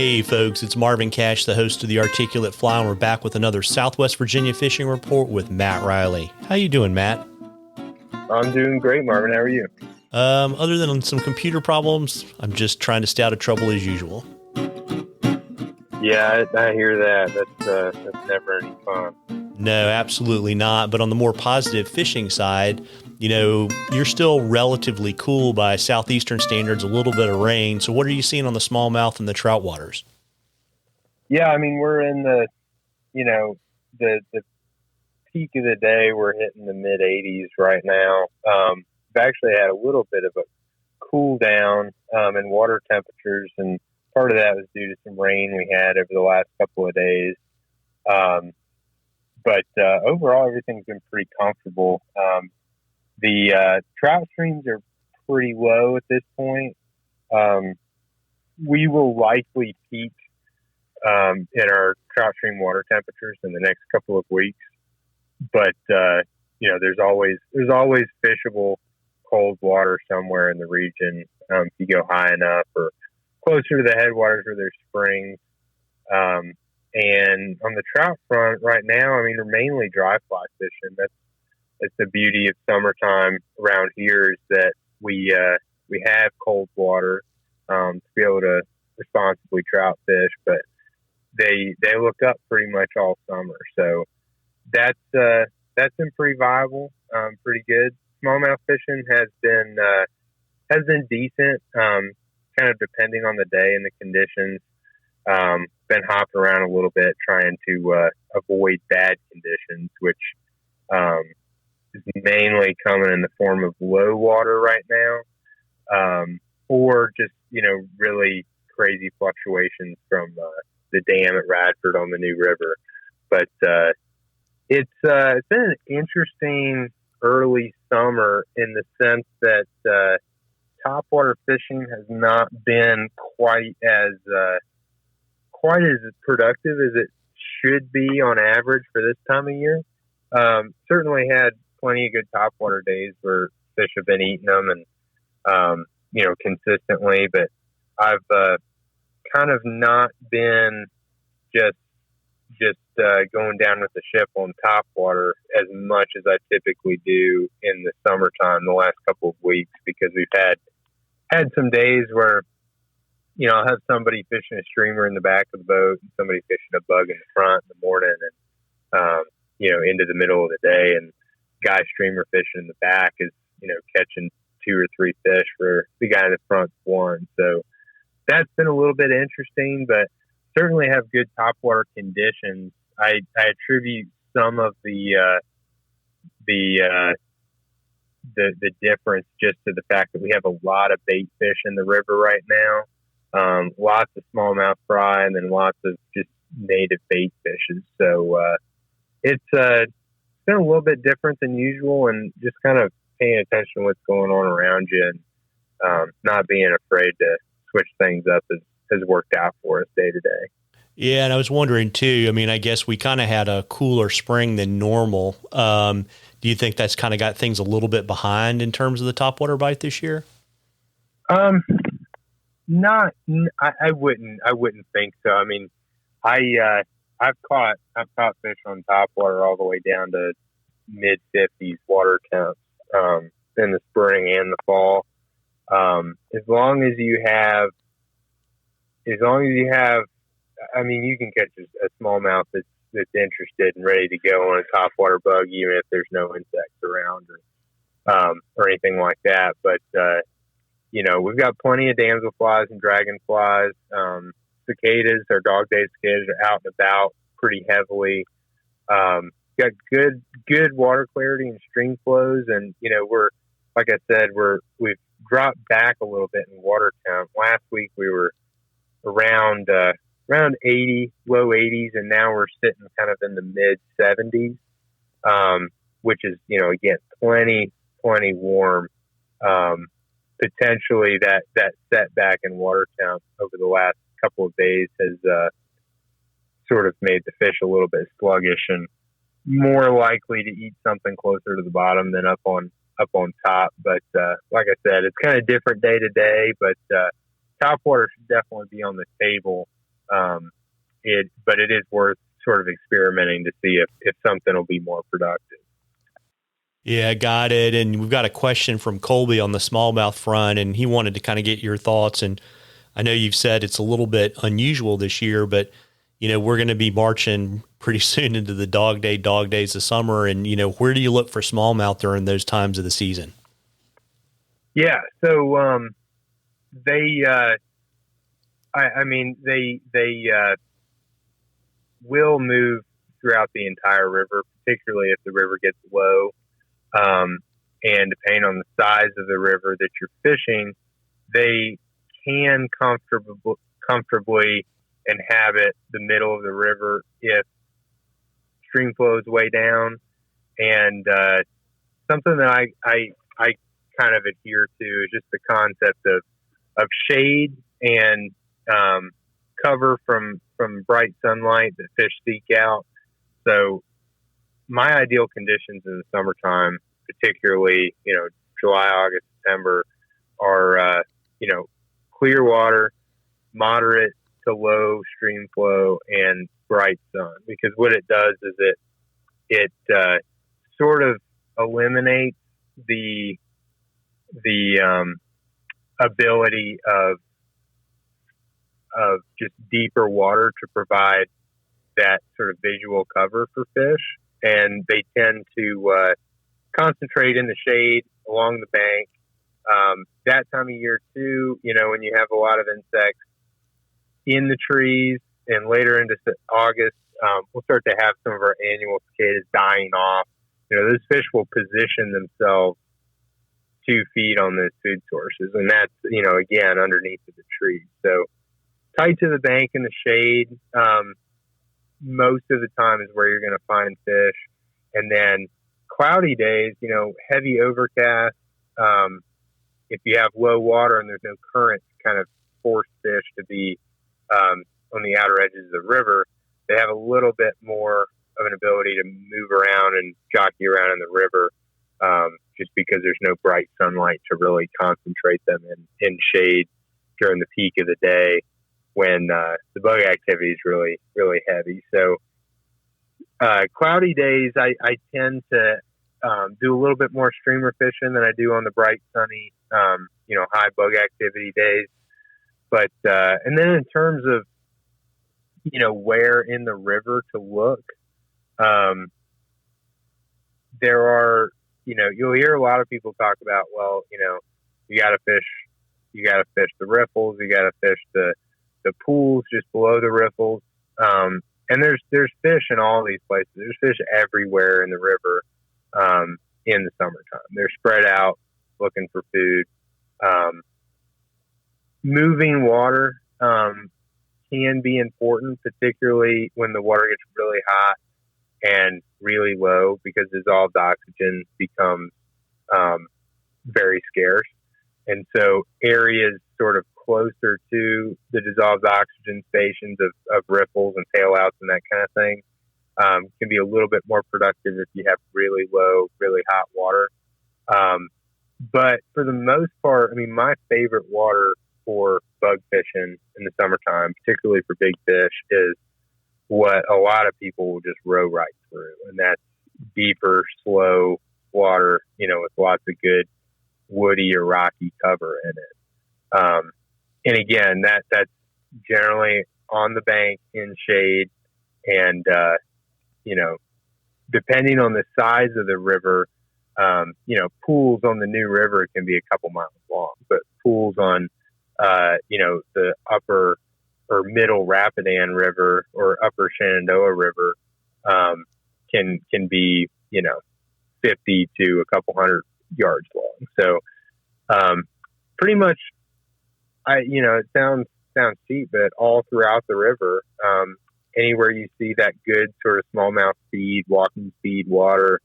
Hey folks, it's Marvin Cash, the host of The Articulate Fly, and we're back with another Southwest Virginia fishing report with Matt Reilly. How you doing, Matt? I'm doing great, Marvin. How are you? Other than some computer problems, I'm just trying to stay out of trouble as usual. Yeah, I hear that. That's never any fun. No, absolutely not. But on the more positive fishing side, you know, you're still relatively cool by southeastern standards, a little bit of rain. So what are you seeing on the smallmouth and the trout waters? Yeah, I mean, we're in the peak of the day. We're hitting the mid 80s right now. We've actually had a little bit of a cool down in water temperatures, and part of that was due to some rain we had over the last couple of days. But overall, everything's been pretty comfortable. The trout streams are pretty low at this point. We will likely peak in our trout stream water temperatures in the next couple of weeks. But there's always fishable cold water somewhere in the region if you go high enough or closer to the headwaters where there's springs. And on the trout front right now, I mean, we're mainly dry fly fishing. That's the beauty of summertime around here, is that we have cold water to be able to responsibly trout fish, but they look up pretty much all summer. So that's been pretty viable, pretty good. Smallmouth fishing has been decent, kind of depending on the day and the conditions. Been hopping around a little bit trying to avoid bad conditions, which is mainly coming in the form of low water right now, or just really crazy fluctuations from the dam at Radford on the New River. But it's been an interesting early summer in the sense that topwater fishing has not been quite as productive as it should be on average for this time of year. Certainly had plenty of good topwater days where fish have been eating them and consistently, but I've kind of not been just going down with the ship on topwater as much as I typically do in the summertime the last couple of weeks, because we've had some days where I'll have somebody fishing a streamer in the back of the boat and somebody fishing a bug in the front in the morning and into the middle of the day, and guy streamer fishing in the back is catching 2 or 3 fish for the guy in the front one. So that's been a little bit interesting, but certainly have good topwater conditions. I attribute some of the difference just to the fact that we have a lot of bait fish in the river right now. Lots of smallmouth fry and then lots of just native bait fishes. So it's been a little bit different than usual, and just kind of paying attention to what's going on around you and not being afraid to switch things up has worked out for us day to day. Yeah, and I was wondering too, I mean, I guess we kind of had a cooler spring than normal. Do you think that's kind of got things a little bit behind in terms of the topwater bite this year? I wouldn't think so. I mean, I've caught fish on topwater all the way down to mid 50s water temps in the spring and the fall. As long as you have, I mean, you can catch a smallmouth that's interested and ready to go on a topwater bug, even if there's no insects around or anything like that. But we've got plenty of damselflies and dragonflies. Cicadas, our dog day cicadas, are out and about pretty heavily. Got good water clarity and stream flows, and we're, like I said, we've dropped back a little bit in water count. Last week we were around 80, low 80s, and now we're sitting kind of in the mid 70s, which is again plenty warm. Potentially that setback in water count over the last couple of days has sort of made the fish a little bit sluggish and more likely to eat something closer to the bottom than up on top. But like I said, it's kind of different day to day, but topwater should definitely be on the table But it is worth sort of experimenting to see if something will be more productive. Yeah, got it. And we've got a question from Colby on the smallmouth front, and he wanted to kind of get your thoughts. And I know you've said it's a little bit unusual this year, but we're going to be marching pretty soon into the dog days of summer. And, where do you look for smallmouth during those times of the season? Yeah. So, they will move throughout the entire river, particularly if the river gets low. And depending on the size of the river that you're fishing, they can comfortably inhabit the middle of the river if stream flow is way down. And something that I kind of adhere to is just the concept of shade and cover from bright sunlight that fish seek out. So my ideal conditions in the summertime, particularly, July, August, September, are, clear water, moderate to low stream flow, and bright sun. Because what it does is it sort of eliminates the ability of just deeper water to provide that sort of visual cover for fish. And they tend to concentrate in the shade along the bank. That time of year too, when you have a lot of insects in the trees, and later into August, we'll start to have some of our annual cicadas dying off. Those fish will position themselves to feed on those food sources, and that's again underneath of the trees. So tight to the bank in the shade, most of the time is where you're going to find fish. And then cloudy days, heavy overcast. If you have low water and there's no current to kind of force fish to be on the outer edges of the river, they have a little bit more of an ability to move around and jockey around in the river, just because there's no bright sunlight to really concentrate them in shade during the peak of the day when the bug activity is really, really heavy. So cloudy days, I tend to do a little bit more streamer fishing than I do on the bright, sunny, high bug activity days. But and then in terms of where in the river to look, there are you'll hear a lot of people talk about, well, you got to fish the riffles, you got to fish the pools just below the riffles, and there's fish in all these places. There's fish everywhere in the river in the summertime. They're spread out looking for food. Moving water can be important, particularly when the water gets really hot and really low, because dissolved oxygen becomes very scarce. And so areas sort of closer to the dissolved oxygen stations of riffles and tailouts and that kind of thing can be a little bit more productive if you have really low, really hot water. But for the most part, my favorite water for bug fishing in the summertime, particularly for big fish, is what a lot of people will just row right through. And that's deeper, slow water, with lots of good woody or rocky cover in it. And again, that's generally on the bank in shade. And, depending on the size of the river, pools on the New River can be a couple miles long, but pools on, the upper or middle Rapidan River or upper Shenandoah River, can be, 50 to a couple hundred yards long. So, pretty much, it sounds cheap, but all throughout the river, anywhere you see that good sort of smallmouth speed, walking speed water,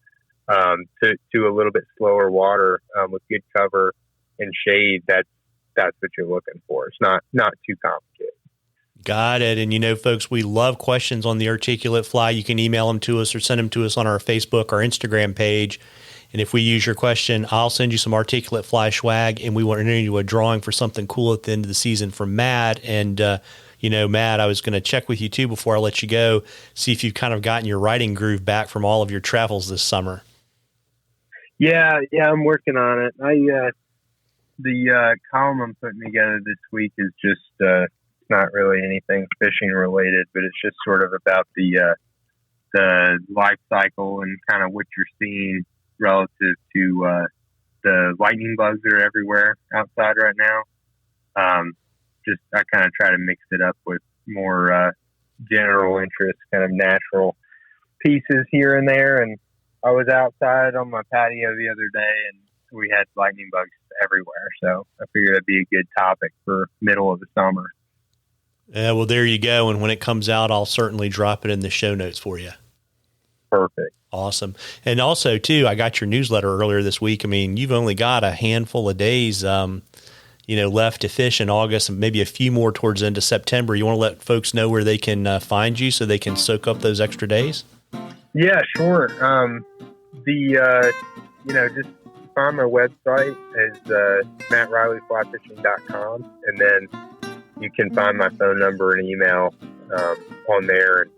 to a little bit slower water, with good cover and shade, that's what you're looking for. It's not too complicated. Got it. And, folks, we love questions on the articulate fly. You can email them to us or send them to us on our Facebook or Instagram page. And if we use your question, I'll send you some articulate fly swag, and we want to enter you a drawing for something cool at the end of the season from Matt. And, Matt, I was going to check with you too before I let you go, see if you've kind of gotten your writing groove back from all of your travels this summer. Yeah, I'm working on it. The column I'm putting together this week is just not really anything fishing related, but it's just sort of about the life cycle and kind of what you're seeing relative to the lightning bugs that are everywhere outside right now. I kind of try to mix it up with more general interest, kind of natural pieces here and there. And I was outside on my patio the other day, and we had lightning bugs everywhere. So I figured that'd be a good topic for middle of the summer. Yeah, well, there you go. And when it comes out, I'll certainly drop it in the show notes for you. Perfect. Awesome. And also, too, I got your newsletter earlier this week. I mean, you've only got a handful of days, left to fish in August and maybe a few more towards the end of September. You want to let folks know where they can find you so they can soak up those extra days? Yeah, sure. Just find my website is MattReillyFlyFishing.com, and then you can find my phone number and email on there, and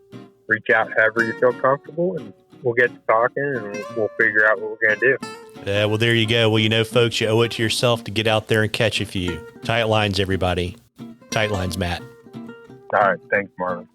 reach out however you feel comfortable, and we'll get to talking, and we'll figure out what we're going to do. Yeah, well, there you go. Well, folks, you owe it to yourself to get out there and catch a few. Tight lines, everybody. Tight lines, Matt. All right. Thanks, Marvin.